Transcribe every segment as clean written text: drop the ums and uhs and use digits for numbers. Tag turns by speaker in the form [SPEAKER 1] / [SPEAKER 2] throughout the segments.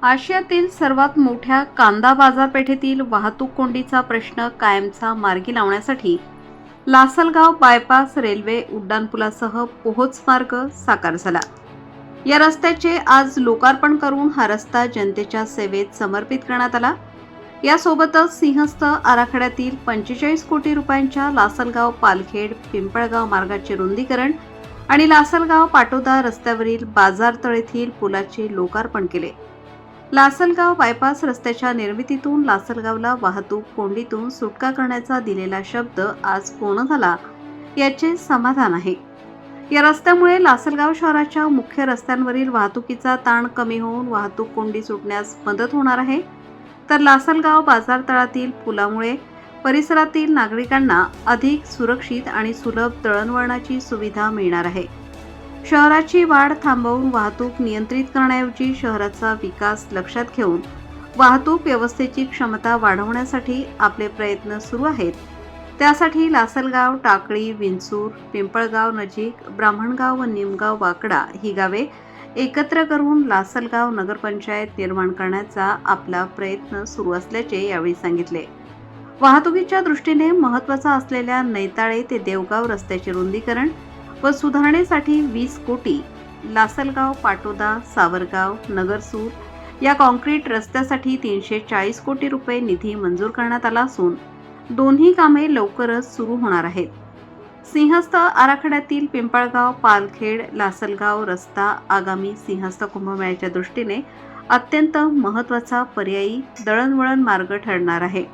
[SPEAKER 1] आशियातील सर्वात मोठ्या कांदा बाजारपेठेतील वाहतूक कोंडीचा प्रश्न कायमचा मार्गी लावण्यासाठी लासलगाव बायपास रेल्वे उड्डाणपुलासह पोहोच मार्ग साकार झाला। या रस्त्याचे आज लोकार्पण करून हा रस्ता जनतेच्या सेवेत समर्पित करण्यात आला। यासोबतच सिंहस्थ आराखड्यातील 45 कोटी रुपयांच्या लासलगाव पालखेड पिंपळगाव मार्गाचे रुंदीकरण आणि लासलगाव पाटोदा रस्त्यावरील बाजारतळ येथील पुलाचे लोकार्पण केले। लासलगाव बायपास रस्त्याच्या निर्मितीतून लासलगावला वाहतूक कोंडीतून सुटका करण्याचा दिलेला शब्द आज पूर्ण झाला, याचे समाधान आहे। या रस्त्यामुळे लासलगाव शहराच्या मुख्य रस्त्यांवरील वाहतुकीचा ताण कमी होऊन वाहतूक कोंडी सुटण्यास मदत होणार आहे। तर लासलगाव बाजारतळातील पुलामुळे परिसरातील नागरिकांना अधिक सुरक्षित आणि सुलभ दळणवळणाची सुविधा मिळणार आहे। शहराची वाढ थांबवून वाहतूक नियंत्रित करण्याऐवजी शहराचा विकास लक्षात घेऊन वाहतूक व्यवस्थेची क्षमता वाढवण्यासाठी आपले प्रयत्न सुरू आहेत। त्यासाठी लासलगाव, टाकळी, विंचूर, पिंपळगाव नजीक ब्राह्मणगाव व निमगाव वाकडा ही गावे एकत्र करून लासलगाव नगरपंचायत निर्माण करण्याचा आपला प्रयत्न सुरू असल्याचे यावेळी सांगितले। वाहतुकीच्या दृष्टीने महत्त्वाचा असलेल्या नैताळे ते देवगाव रस्त्याचे रुंदीकरण व सुधारणेसाठी 20 कोटी, लासलगाव पाटोदा सावरगाव नगरसूर या कॉन्क्रीट रस्त्यासाठी 340 कोटी रुपये निधी मंजूर करण्यात आला असून दोन्ही कामे लवकरच सुरू होणार आहेत। सिंहस्थ आराखड्यातील पिंपळगाव पालखेड लासलगाव रस्ता आगामी सिंहस्थ कुंभमेळ्याच्या दृष्टीने अत्यंत महत्त्वाचा पर्यायी दळणवळण मार्ग ठरणार आहे।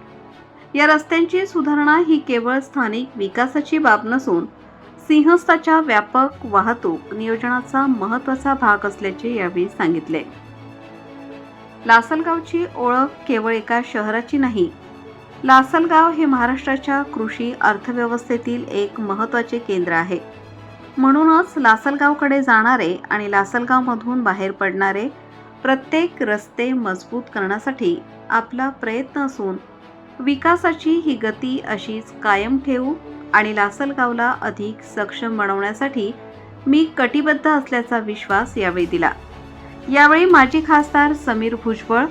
[SPEAKER 1] या रस्त्यांची सुधारणा ही केवळ स्थानिक विकासाची बाब नसून सिंहस्थाच्या व्यापक वाहतूक नियोजनाचा महत्त्वाचा भाग असल्याचे यावेळी सांगितले। लासलगावची ओळख केवळ एका शहराची नाही, लासलगाव हे महाराष्ट्राच्या कृषी अर्थव्यवस्थेतील एक महत्त्वाचे केंद्र आहे। म्हणूनच लासलगावकडे जाणारे आणि लासलगावमधून बाहेर पडणारे प्रत्येक रस्ते मजबूत करण्यासाठी आपला प्रयत्न असून विकासाची ही गती अशीच कायम ठेवू आणि लासलगावला अधिक सक्षम बनवण्यासाठी मी कटिबद्ध असल्याचा विश्वास यावेळी दिला। यावेळी माजी खासदार समीर भुजबळ,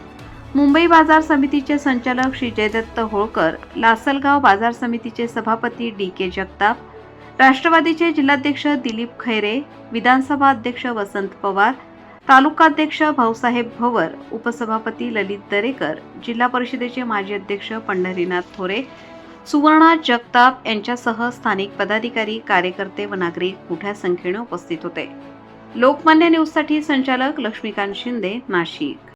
[SPEAKER 1] मुंबई बाजार समितीचे संचालक श्री जयदत्त होळकर, लासलगाव बाजार समितीचे सभापती DK जगताप, राष्ट्रवादीचे जिल्हाध्यक्ष दिलीप खैरे, विधानसभा अध्यक्ष वसंत पवार, तालुकाध्यक्ष भाऊसाहेब भवर, उपसभापती ललित दरेकर, जिल्हा परिषदेचे माजी अध्यक्ष पंढरीनाथ थोरे, सुवर्णा जगताप यांच्यासह स्थानिक पदाधिकारी, कार्यकर्ते व नागरिक मोठ्या संख्येने उपस्थित होते। लोकमान्य न्यूजसाठी संचालक लक्ष्मीकांत शिंदे, नाशिक।